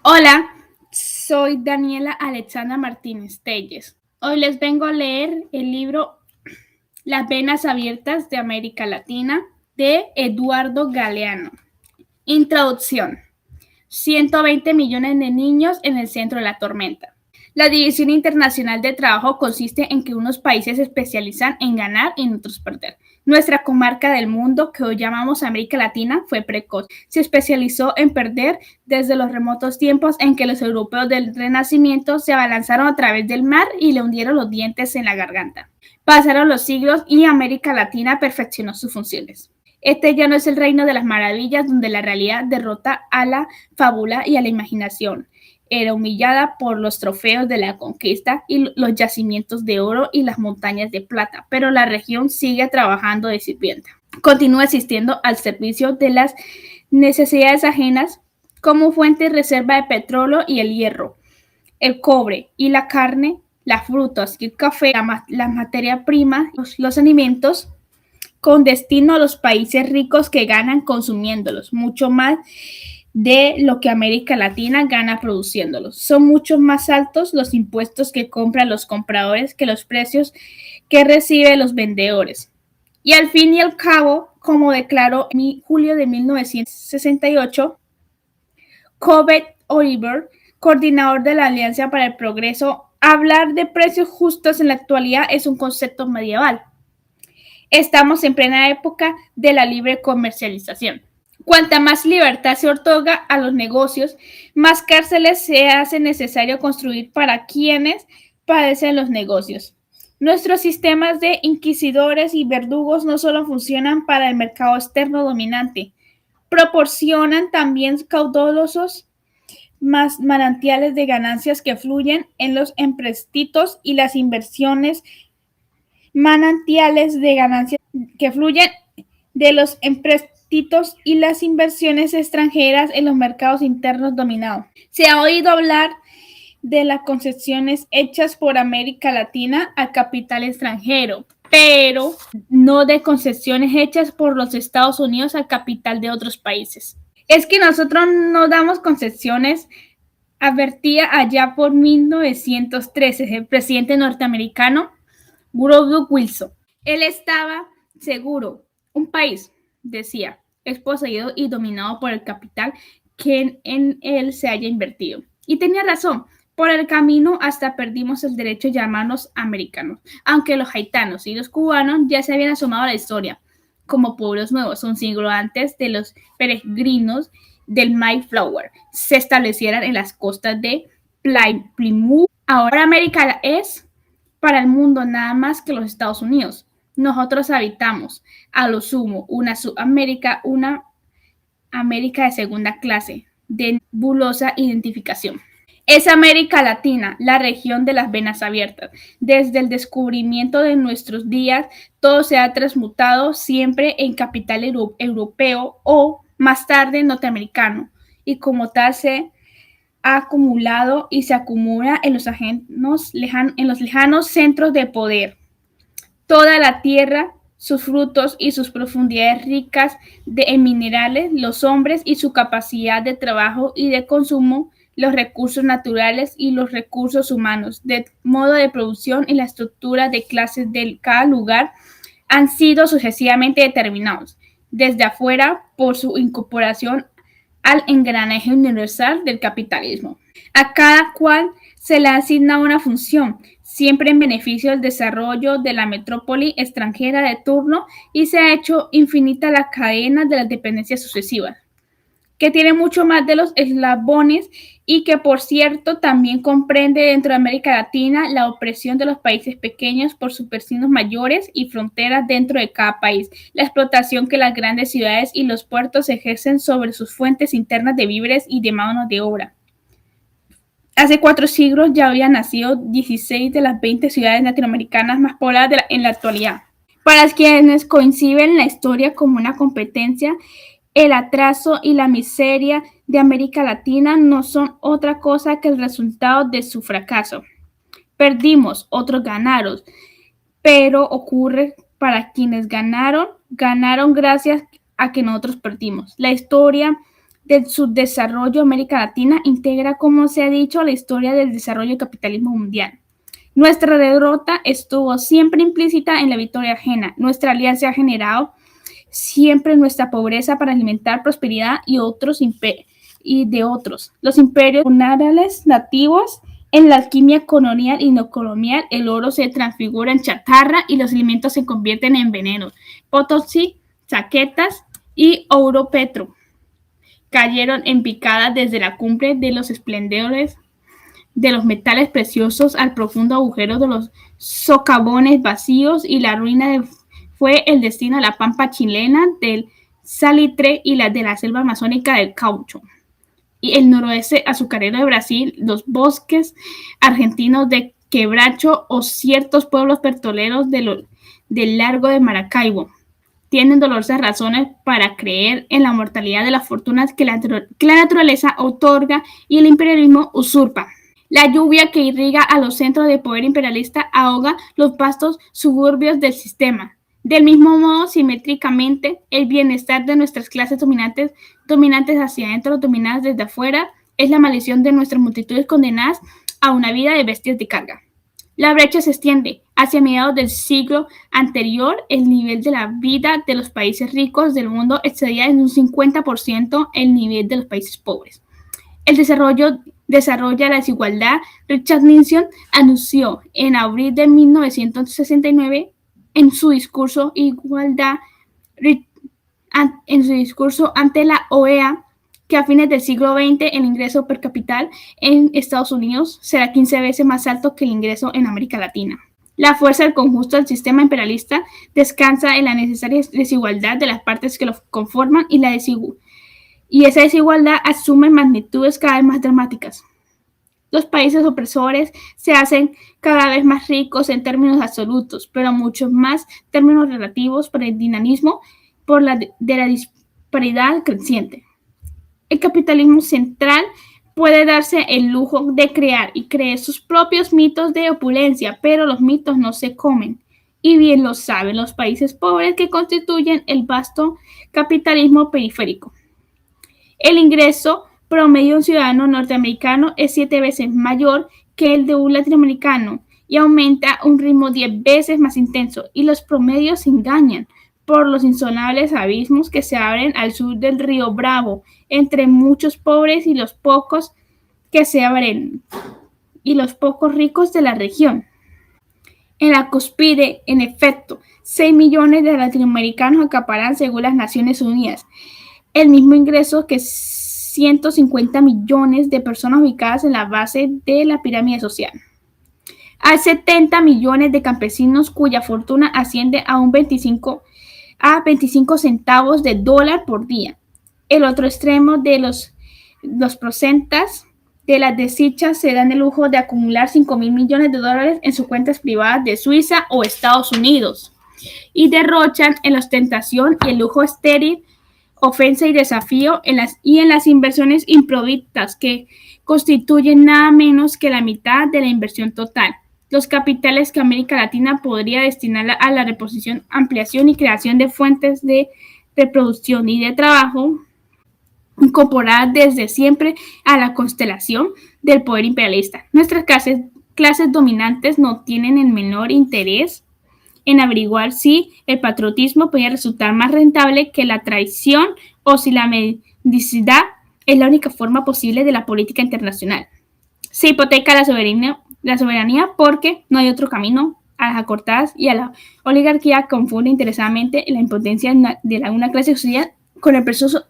Hola, soy Daniela Alexandra Martínez Telles. Hoy les vengo a leer el libro Las venas abiertas de América Latina de Eduardo Galeano. Introducción. 120 millones de niños en el centro de la tormenta. La división internacional de trabajo consiste en que unos países se especializan en ganar y en otros perder. Nuestra comarca del mundo, que hoy llamamos América Latina, fue precoz. Se especializó en perder desde los remotos tiempos en que los europeos del Renacimiento se abalanzaron a través del mar y le hundieron los dientes en la garganta. Pasaron los siglos y América Latina perfeccionó sus funciones. Este ya no es el reino de las maravillas donde la realidad derrota a la fábula y a la imaginación. Era humillada por los trofeos de la conquista y los yacimientos de oro y las montañas de plata, pero la región sigue trabajando de sirvienta. Continúa existiendo al servicio de las necesidades ajenas como fuente y reserva de petróleo y el hierro, el cobre y la carne, las frutas y el café, la materia prima, los alimentos con destino a los países ricos que ganan consumiéndolos, mucho más de lo que América Latina gana produciéndolos. Son mucho más altos los impuestos que compran los compradores que los precios que reciben los vendedores. Y al fin y al cabo, como declaró en julio de 1968, Corbett Oliver, coordinador de la Alianza para el Progreso, hablar de precios justos en la actualidad es un concepto medieval. Estamos en plena época de la libre comercialización. Cuanta más libertad se otorga a los negocios, más cárceles se hace necesario construir para quienes padecen los negocios. Nuestros sistemas de inquisidores y verdugos no solo funcionan para el mercado externo dominante, proporcionan también caudalosos manantiales de ganancias que fluyen en los empréstitos y las inversiones, manantiales de ganancias que fluyen de los empréstitos y las inversiones extranjeras en los mercados internos dominados. Se ha oído hablar de las concesiones hechas por América Latina al capital extranjero, pero no de concesiones hechas por los Estados Unidos al capital de otros países. Es que nosotros no damos concesiones, advertía allá por 1913 el presidente norteamericano Woodrow Wilson. Él estaba seguro. Un país, decía, es poseído y dominado por el capital que en él se haya invertido. Y tenía razón. Por el camino hasta perdimos el derecho de llamarnos americanos, aunque los haitianos y los cubanos ya se habían asomado a la historia como pueblos nuevos, un siglo antes de los peregrinos del Mayflower se establecieran en las costas de Plymouth. Ahora América es para el mundo nada más que los Estados Unidos. Nosotros habitamos, a lo sumo, una Sudamérica, una América de segunda clase, de nebulosa identificación. Es América Latina, la región de las venas abiertas. Desde el descubrimiento de nuestros días, todo se ha transmutado siempre en capital europeo o, más tarde, norteamericano, y como tal se ha acumulado y se acumula en los lejanos centros de poder. Toda la tierra, sus frutos y sus profundidades ricas en minerales, los hombres y su capacidad de trabajo y de consumo, los recursos naturales y los recursos humanos, de modo de producción y la estructura de clases de cada lugar han sido sucesivamente determinados desde afuera por su incorporación al engranaje universal del capitalismo. A cada cual se le asigna una función, siempre en beneficio del desarrollo de la metrópoli extranjera de turno, y se ha hecho infinita la cadena de las dependencias sucesivas, que tiene mucho más de los eslabones y que, por cierto, también comprende dentro de América Latina la opresión de los países pequeños por sus vecinos mayores y fronteras dentro de cada país, la explotación que las grandes ciudades y los puertos ejercen sobre sus fuentes internas de víveres y de mano de obra. Hace 4 siglos ya habían nacido 16 de las 20 ciudades latinoamericanas más pobladas en la actualidad. Para quienes coinciden la historia como una competencia, el atraso y la miseria de América Latina no son otra cosa que el resultado de su fracaso. Perdimos, otros ganaron, pero ocurre para quienes ganaron gracias a que nosotros perdimos. La historia del subdesarrollo de América Latina integra, como se ha dicho, la historia del desarrollo del capitalismo mundial. Nuestra derrota estuvo siempre implícita en la victoria ajena. Nuestra alianza ha generado siempre nuestra pobreza para alimentar prosperidad y de otros. Los imperios coloniales nativos, en la alquimia colonial y no colonial, el oro se transfigura en chatarra y los alimentos se convierten en veneno. Potosí, Chaquetas y Ouro Petro cayeron en picada desde la cumbre de los esplendores de los metales preciosos al profundo agujero de los socavones vacíos, y la ruina fue el destino de la pampa chilena, del salitre y de la selva amazónica del caucho, y el noroeste azucarero de Brasil, los bosques argentinos de quebracho o ciertos pueblos petroleros del largo de Maracaibo. Tienen dolorosas razones para creer en la mortalidad de las fortunas que la naturaleza otorga y el imperialismo usurpa. La lluvia que irriga a los centros de poder imperialista ahoga los vastos suburbios del sistema. Del mismo modo, simétricamente, el bienestar de nuestras clases dominantes hacia adentro, dominadas desde afuera, es la maldición de nuestras multitudes condenadas a una vida de bestias de carga. La brecha se extiende. Hacia mediados del siglo anterior, el nivel de la vida de los países ricos del mundo excedía en un 50% el nivel de los países pobres. El desarrolla la desigualdad. Richard Nixon anunció en abril de 1969 en su discurso ante la OEA que a fines del siglo XX el ingreso per cápita en Estados Unidos será 15 veces más alto que el ingreso en América Latina. La fuerza del conjunto del sistema imperialista descansa en la necesaria desigualdad de las partes que lo conforman, y esa desigualdad asume magnitudes cada vez más dramáticas. Los países opresores se hacen cada vez más ricos en términos absolutos, pero mucho más en términos relativos por el dinamismo de la disparidad creciente. El capitalismo central puede darse el lujo de crear sus propios mitos de opulencia, pero los mitos no se comen, y bien lo saben los países pobres que constituyen el vasto capitalismo periférico. El ingreso promedio de un ciudadano norteamericano es 7 veces mayor que el de un latinoamericano y aumenta a un ritmo 10 veces más intenso, y los promedios engañan por los insondables abismos que se abren al sur del río Bravo entre muchos pobres y los pocos que se abren y los pocos ricos de la región. En la cúspide, en efecto, 6 millones de latinoamericanos acaparan, según las Naciones Unidas, el mismo ingreso que 150 millones de personas ubicadas en la base de la pirámide social. Hay 70 millones de campesinos cuya fortuna asciende a 25 centavos de dólar por día. El otro extremo de los procentas de las desdichas se dan el lujo de acumular 5.000 millones de dólares en sus cuentas privadas de Suiza o Estados Unidos y derrochan en la ostentación y el lujo estéril, ofensa y desafío en las inversiones improvistas que constituyen nada menos que la mitad de la inversión total. Los capitales que América Latina podría destinar a la reposición, ampliación y creación de fuentes de reproducción y de trabajo, incorporadas desde siempre a la constelación del poder imperialista. Nuestras clases dominantes no tienen el menor interés en averiguar si el patriotismo puede resultar más rentable que la traición o si la mendicidad es la única forma posible de la política internacional. Se hipoteca la soberanía porque no hay otro camino. A las acortadas y a la oligarquía confunde interesadamente la impotencia de una clase social con el presunto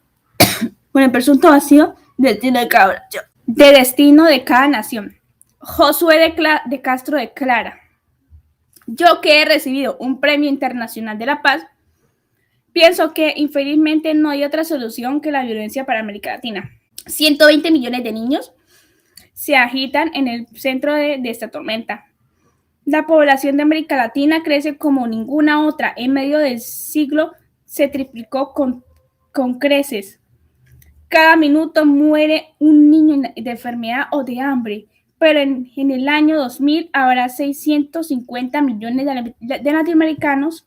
vacío del destino de cada nación. Josué de Castro declara: yo, que he recibido un premio internacional de la paz, pienso que infelizmente no hay otra solución que la violencia para América Latina. 120 millones de niños se agitan en el centro de esta tormenta. La población de América Latina crece como ninguna otra. En medio del siglo se triplicó con creces. Cada minuto muere un niño de enfermedad o de hambre, pero en el año 2000 habrá 650 millones de latinoamericanos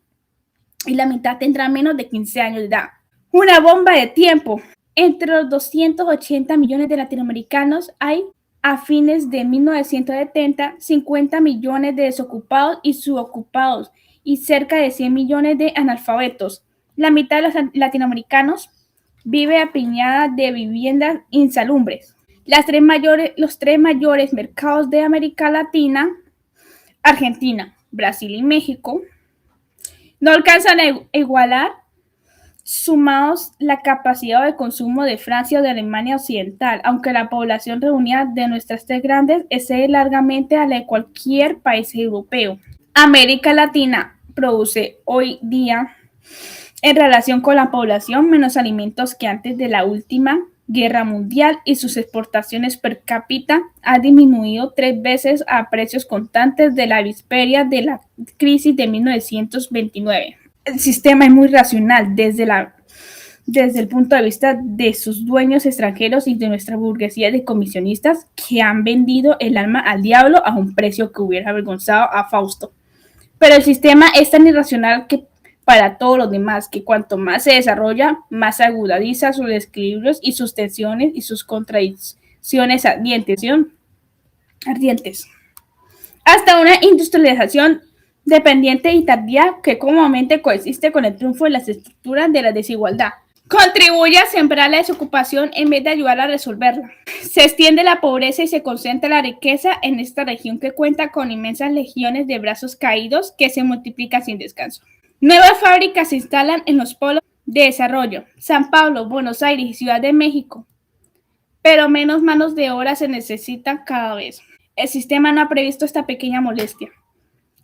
y la mitad tendrá menos de 15 años de edad. Una bomba de tiempo. Entre los 280 millones de latinoamericanos hay, a fines de 1970, 50 millones de desocupados y subocupados y cerca de 100 millones de analfabetos. La mitad de los latinoamericanos vive apiñada de viviendas insalubres. Los tres mayores mercados de América Latina, Argentina, Brasil y México, no alcanzan a igualar sumados la capacidad de consumo de Francia o de Alemania Occidental, aunque la población reunida de nuestras tres grandes excede largamente a la de cualquier país europeo. América Latina produce hoy día, en relación con la población, menos alimentos que antes de la última guerra mundial y sus exportaciones per cápita han disminuido 3 veces a precios constantes de la víspera de la crisis de 1929. El sistema es muy racional desde el punto de vista de sus dueños extranjeros y de nuestra burguesía de comisionistas que han vendido el alma al diablo a un precio que hubiera avergonzado a Fausto. Pero el sistema es tan irracional que para todos los demás, que cuanto más se desarrolla, más agudiza sus desequilibrios y sus tensiones y sus contradicciones ardientes. Hasta una industrialización dependiente y tardía que cómodamente coexiste con el triunfo de las estructuras de la desigualdad. Contribuye a sembrar la desocupación en vez de ayudar a resolverla. Se extiende la pobreza y se concentra la riqueza en esta región que cuenta con inmensas legiones de brazos caídos que se multiplican sin descanso. Nuevas fábricas se instalan en los polos de desarrollo, San Pablo, Buenos Aires y Ciudad de México, pero menos manos de obra se necesitan cada vez. El sistema no ha previsto esta pequeña molestia.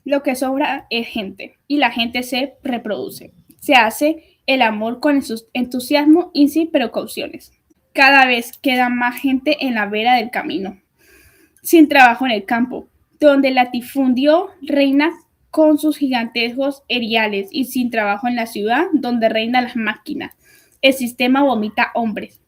Lo que sobra es gente y la gente se reproduce. Se hace el amor con entusiasmo y sin precauciones. Cada vez queda más gente en la vera del camino, sin trabajo en el campo, donde el latifundio reina con sus gigantescos eriales y sin trabajo en la ciudad, donde reinan las máquinas. El sistema vomita hombres.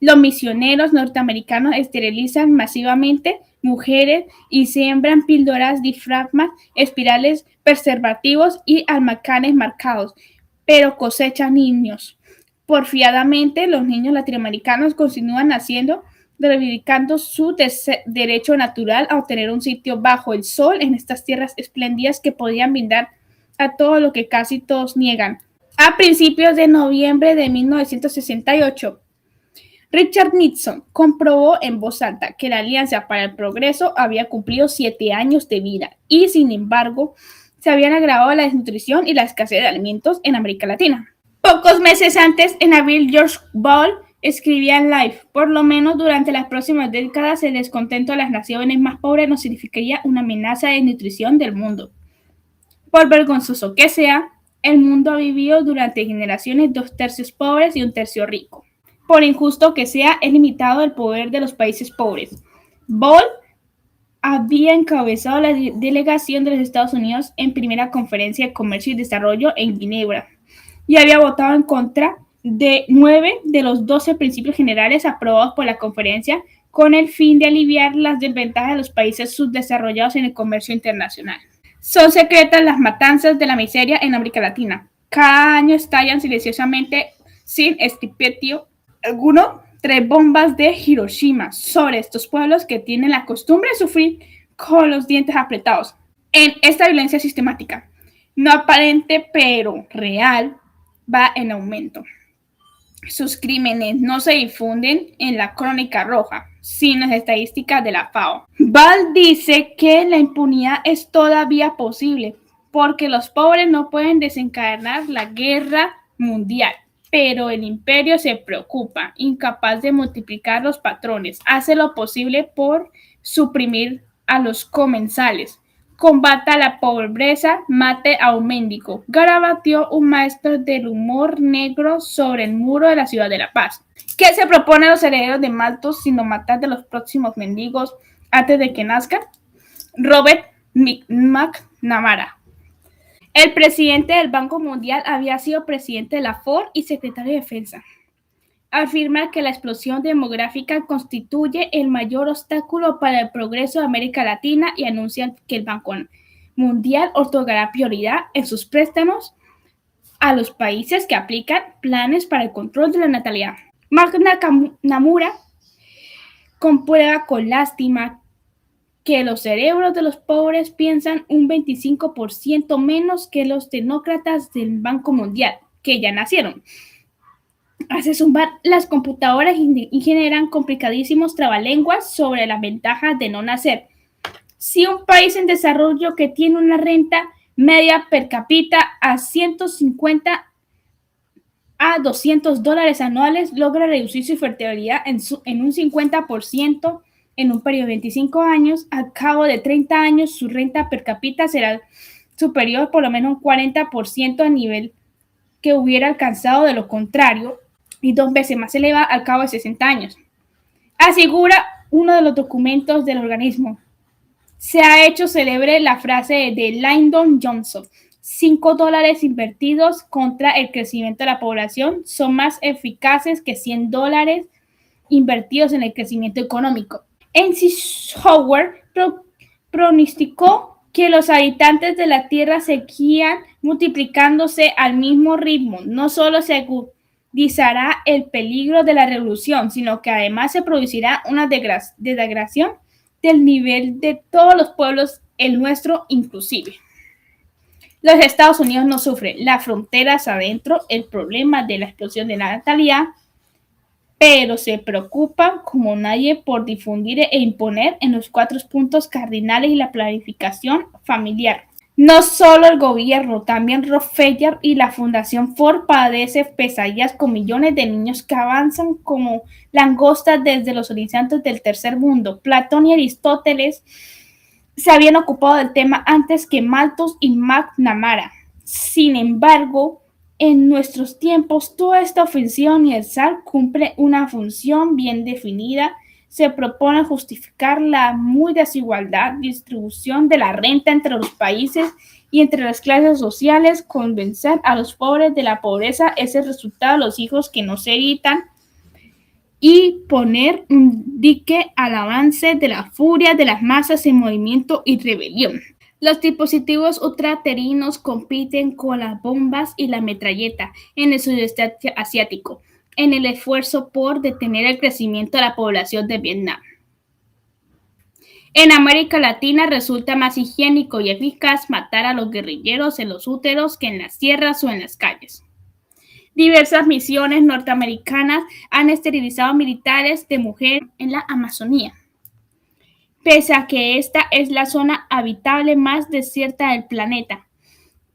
Los misioneros norteamericanos esterilizan masivamente mujeres y siembran píldoras, diafragmas, espirales, preservativos y almacanes marcados, pero cosechan niños. Porfiadamente, los niños latinoamericanos continúan naciendo, reivindicando su derecho natural a obtener un sitio bajo el sol en estas tierras espléndidas que podían brindar a todo lo que casi todos niegan. A principios de noviembre de 1968, Richard Nixon comprobó en voz alta que la Alianza para el Progreso había cumplido 7 años de vida y, sin embargo, se habían agravado la desnutrición y la escasez de alimentos en América Latina. Pocos meses antes, en abril, George Ball escribía en Life: por lo menos durante las próximas décadas, el descontento de las naciones más pobres no significaría una amenaza de nutrición del mundo. Por vergonzoso que sea, el mundo ha vivido durante generaciones 2/3 pobres y 1/3 ricos. Por injusto que sea, es limitado el poder de los países pobres. Ball había encabezado la delegación de los Estados Unidos en primera conferencia de comercio y desarrollo en Ginebra y había votado en contra de 9 de los 12 principios generales aprobados por la conferencia con el fin de aliviar las desventajas de los países subdesarrollados en el comercio internacional. Son secretas las matanzas de la miseria en América Latina. Cada año estallan silenciosamente, sin estípetio alguno, 3 bombas de Hiroshima sobre estos pueblos que tienen la costumbre de sufrir con los dientes apretados. En esta violencia sistemática, no aparente pero real, va en aumento. Sus crímenes no se difunden en la crónica roja, sino en las estadísticas de la FAO. Ball dice que la impunidad es todavía posible porque los pobres no pueden desencadenar la guerra mundial. Pero el imperio se preocupa, incapaz de multiplicar los patrones, hace lo posible por suprimir a los comensales, combata la pobreza, mate a un mendigo, garabateó un maestro del humor negro sobre el muro de la ciudad de La Paz. ¿Qué se propone a los herederos de Malthus sino matar de los próximos mendigos antes de que nazcan? Robert McNamara. El presidente del Banco Mundial había sido presidente de la FOR y secretario de Defensa. Afirma que la explosión demográfica constituye el mayor obstáculo para el progreso de América Latina y anuncia que el Banco Mundial otorgará prioridad en sus préstamos a los países que aplican planes para el control de la natalidad. Namura comprueba con lástima que los cerebros de los pobres piensan un 25% menos que los tecnócratas del Banco Mundial, que ya nacieron. Hace zumbar las computadoras y generan complicadísimos trabalenguas sobre las ventajas de no nacer. Si un país en desarrollo que tiene una renta media per cápita a 150 a $200 anuales logra reducir su fertilidad en un 50% en un periodo de 25 años, al cabo de 30 años su renta per cápita será superior por lo menos un 40% al nivel que hubiera alcanzado de lo contrario y 2 veces más elevada al cabo de 60 años. Asegura uno de los documentos del organismo. Se ha hecho célebre la frase de Lyndon Johnson: $5 invertidos contra el crecimiento de la población son más eficaces que $100 invertidos en el crecimiento económico. Eisenhower pronosticó que los habitantes de la Tierra seguían multiplicándose al mismo ritmo. No solo se agudizará el peligro de la revolución, sino que además se producirá una degradación del nivel de todos los pueblos, el nuestro inclusive. Los Estados Unidos no sufren las fronteras adentro el problema de la explosión de la natalidad, pero se preocupan como nadie por difundir e imponer en los 4 puntos cardinales y la planificación familiar. No solo el gobierno, también Rockefeller y la Fundación Ford padecen pesadillas con millones de niños que avanzan como langostas desde los horizontes del tercer mundo. Platón y Aristóteles se habían ocupado del tema antes que Malthus y McNamara. Sin embargo, en nuestros tiempos, toda esta ofensiva universal cumple una función bien definida. Se propone justificar la muy desigual distribución de la renta entre los países y entre las clases sociales. Convencer a los pobres de la pobreza es el resultado de los hijos que no se evitan y poner un dique al avance de la furia de las masas en movimiento y rebelión. Los dispositivos ultraterrenos compiten con las bombas y la metralleta en el sudeste asiático en el esfuerzo por detener el crecimiento de la población de Vietnam. En América Latina resulta más higiénico y eficaz matar a los guerrilleros en los úteros que en las tierras o en las calles. Diversas misiones norteamericanas han esterilizado militares de mujeres en la Amazonía, pese a que esta es la zona habitable más desierta del planeta.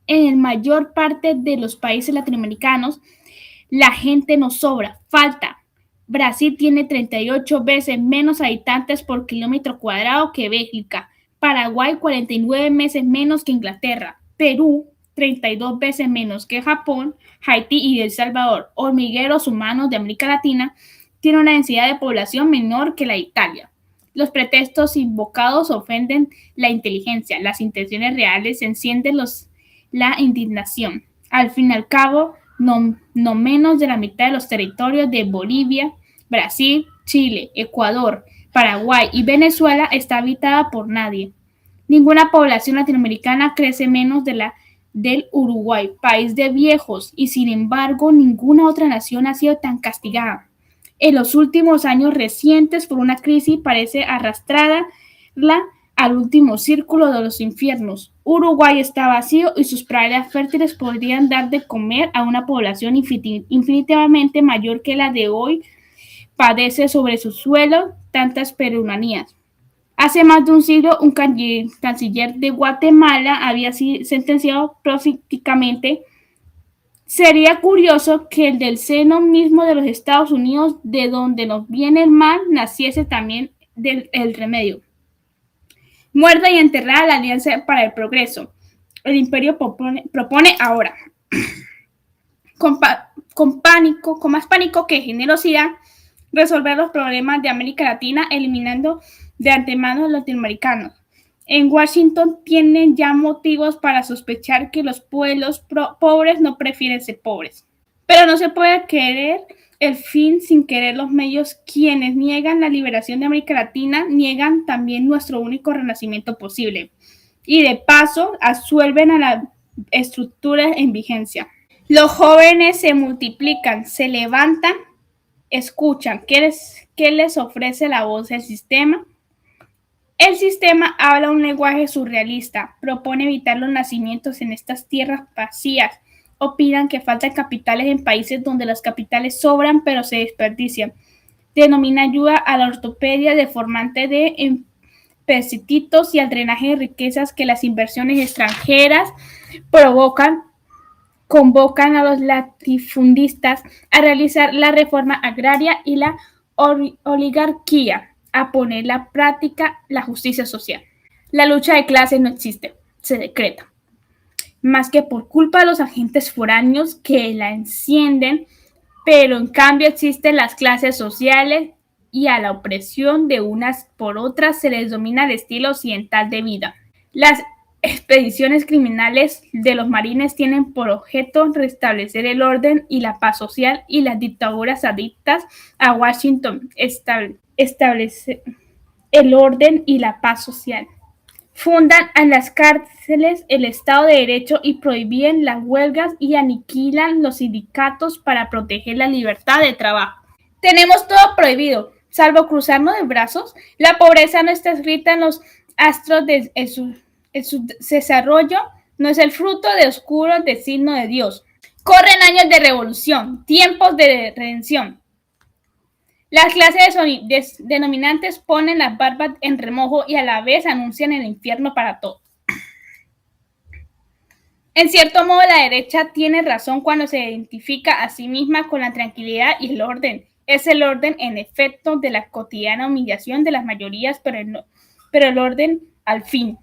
En la mayor parte de los países latinoamericanos, la gente no sobra, falta. Brasil tiene 38 veces menos habitantes por kilómetro cuadrado que Bélgica. Paraguay 49 veces menos que Inglaterra. Perú 32 veces menos que Japón. Haití y El Salvador, hormigueros humanos de América Latina, tienen una densidad de población menor que la de Italia. Los pretextos invocados ofenden la inteligencia. Las intenciones reales encienden la indignación. Al fin y al cabo, no menos de la mitad de los territorios de Bolivia, Brasil, Chile, Ecuador, Paraguay y Venezuela está habitada por nadie. Ninguna población latinoamericana crece menos de la del Uruguay, país de viejos, y sin embargo ninguna otra nación ha sido tan castigada. En los últimos años recientes por una crisis parece arrastrarla al último círculo de los infiernos. Uruguay está vacío y sus praderas fértiles podrían dar de comer a una población infinitivamente mayor que la de hoy. Padece sobre su suelo tantas perumanías. Hace más de un siglo, un canciller de Guatemala había sido sentenciado proféticamente. Sería curioso que el del seno mismo de los Estados Unidos, de donde nos viene el mal, naciese también el remedio. Muerda y enterrada la Alianza para el Progreso. El imperio propone ahora, con más pánico que generosidad, resolver los problemas de América Latina, eliminando de antemano a los latinoamericanos. En Washington tienen ya motivos para sospechar que los pueblos pobres no prefieren ser pobres. Pero no se puede querer el fin sin querer los medios. Quienes niegan la liberación de América Latina niegan también nuestro único renacimiento posible. Y de paso, absuelven a la estructura en vigencia. Los jóvenes se multiplican, se levantan escuchan. ¿Qué les ofrece la voz del sistema? El sistema habla un lenguaje surrealista, propone evitar los nacimientos en estas tierras vacías, opinan que faltan capitales en países donde los capitales sobran pero se desperdician, denomina ayuda a la ortopedia deformante de empecititos y al drenaje de riquezas que las inversiones extranjeras convocan a los latifundistas a realizar la reforma agraria y la oligarquía, a poner en la práctica la justicia social. La lucha de clases no existe, se decreta, más que por culpa de los agentes foráneos que la encienden, pero en cambio existen las clases sociales y a la opresión de unas por otras se les domina el estilo occidental de vida. Las expediciones criminales de los marines tienen por objeto restablecer el orden y la paz social, y las dictaduras adictas a Washington establecer el orden y la paz social. Fundan en las cárceles el Estado de Derecho y prohíben las huelgas y aniquilan los sindicatos para proteger la libertad de trabajo. Tenemos todo prohibido, salvo cruzarnos de brazos. La pobreza no está escrita en los astros de su desarrollo, no es el fruto de oscuro designio de Dios. Corren años de revolución, tiempos de redención. Las clases denominantes ponen las barbas en remojo y a la vez anuncian el infierno para todos. En cierto modo, la derecha tiene razón cuando se identifica a sí misma con la tranquilidad y el orden. Es el orden, en efecto, de la cotidiana humillación de las mayorías, pero el orden al fin.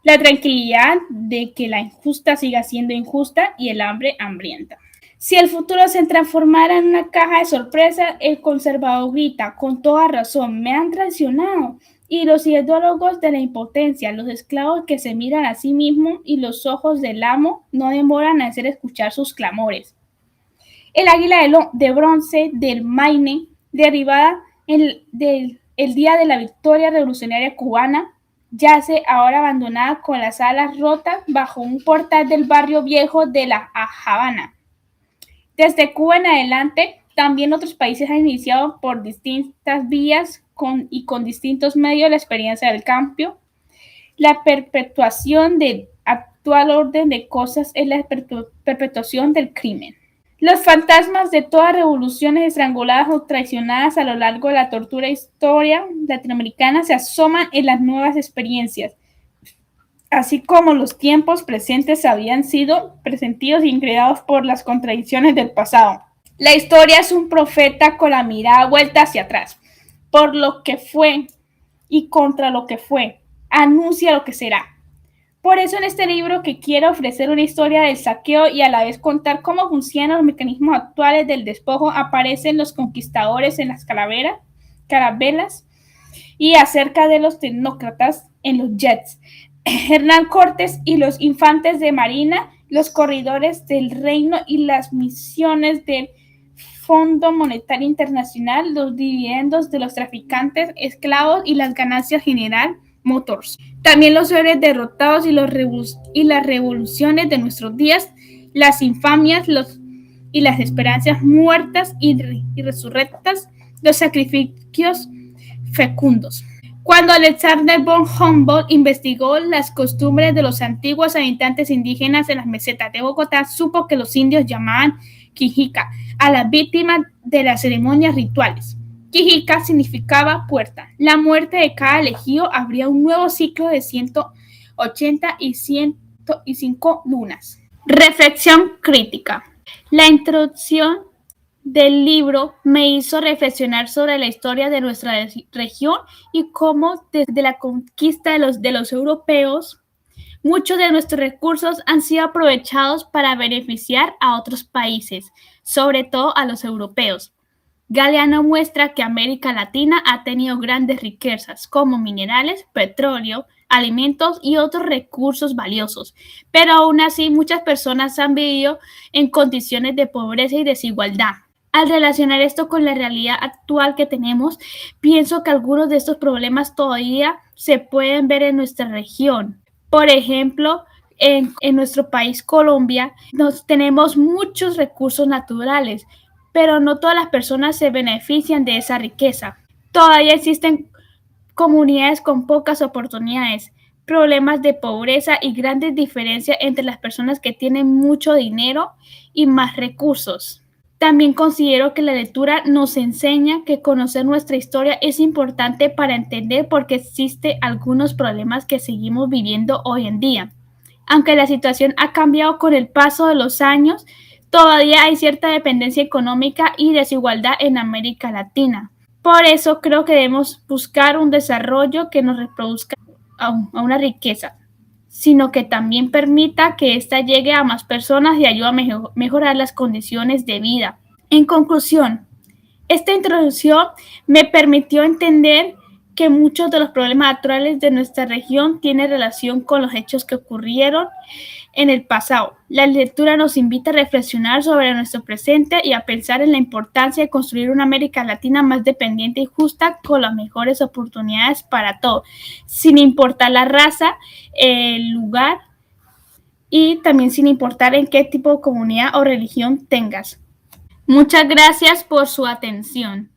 La tranquilidad de que la injusta siga siendo injusta y el hambre hambrienta. Si el futuro se transformara en una caja de sorpresa, el conservador grita, con toda razón, me han traicionado. Y los ideólogos de la impotencia, los esclavos que se miran a sí mismos y los ojos del amo, no demoran en hacer escuchar sus clamores. El águila de bronce del Maine, derribada el día de la victoria revolucionaria cubana, yace ahora abandonada con las alas rotas bajo un portal del barrio viejo de La Habana. Desde Cuba en adelante, también otros países han iniciado por distintas vías con distintos medios la experiencia del cambio. La perpetuación del actual orden de cosas es la perpetuación del crimen. Los fantasmas de todas revoluciones estranguladas o traicionadas a lo largo de la tortura historia latinoamericana se asoman en las nuevas experiencias, así como los tiempos presentes habían sido presentidos y creados por las contradicciones del pasado. La historia es un profeta con la mirada vuelta hacia atrás, por lo que fue y contra lo que fue, anuncia lo que será. Por eso en este libro que quiero ofrecer una historia del saqueo y a la vez contar cómo funcionan los mecanismos actuales del despojo, aparecen los conquistadores en las carabelas y acerca de los tecnócratas en los jets, Hernán Cortés y los infantes de marina, los corredores del reino y las misiones del Fondo Monetario Internacional, los dividendos de los traficantes, esclavos y las ganancias General Motors. También los héroes derrotados y las revoluciones de nuestros días, las infamias y las esperanzas muertas y resurrectas, los sacrificios fecundos. Cuando Alexander von Humboldt investigó las costumbres de los antiguos habitantes indígenas en las mesetas de Bogotá, supo que los indios llamaban quijica a las víctimas de las ceremonias rituales. Quijica significaba puerta. La muerte de cada elegido abría un nuevo ciclo de 180 y 105 lunas. Reflexión crítica. La introducción del libro me hizo reflexionar sobre la historia de nuestra región y cómo desde la conquista de los europeos muchos de nuestros recursos han sido aprovechados para beneficiar a otros países, sobre todo a los europeos. Galeano muestra que América Latina ha tenido grandes riquezas como minerales, petróleo, alimentos y otros recursos valiosos, pero aún así muchas personas han vivido en condiciones de pobreza y desigualdad. Al relacionar esto con la realidad actual que tenemos, pienso que algunos de estos problemas todavía se pueden ver en nuestra región. Por ejemplo, en nuestro país, Colombia, tenemos muchos recursos naturales, pero no todas las personas se benefician de esa riqueza. Todavía existen comunidades con pocas oportunidades, problemas de pobreza y grandes diferencias entre las personas que tienen mucho dinero y más recursos. También considero que la lectura nos enseña que conocer nuestra historia es importante para entender por qué existen algunos problemas que seguimos viviendo hoy en día. Aunque la situación ha cambiado con el paso de los años, todavía hay cierta dependencia económica y desigualdad en América Latina. Por eso creo que debemos buscar un desarrollo que nos reproduzca a una riqueza, sino que también permita que ésta llegue a más personas y ayude a mejorar las condiciones de vida. En conclusión, esta introducción me permitió entender que muchos de los problemas actuales de nuestra región tienen relación con los hechos que ocurrieron en el pasado. La lectura nos invita a reflexionar sobre nuestro presente y a pensar en la importancia de construir una América Latina más dependiente y justa con las mejores oportunidades para todos, sin importar la raza, el lugar y también sin importar en qué tipo de comunidad o religión tengas. Muchas gracias por su atención.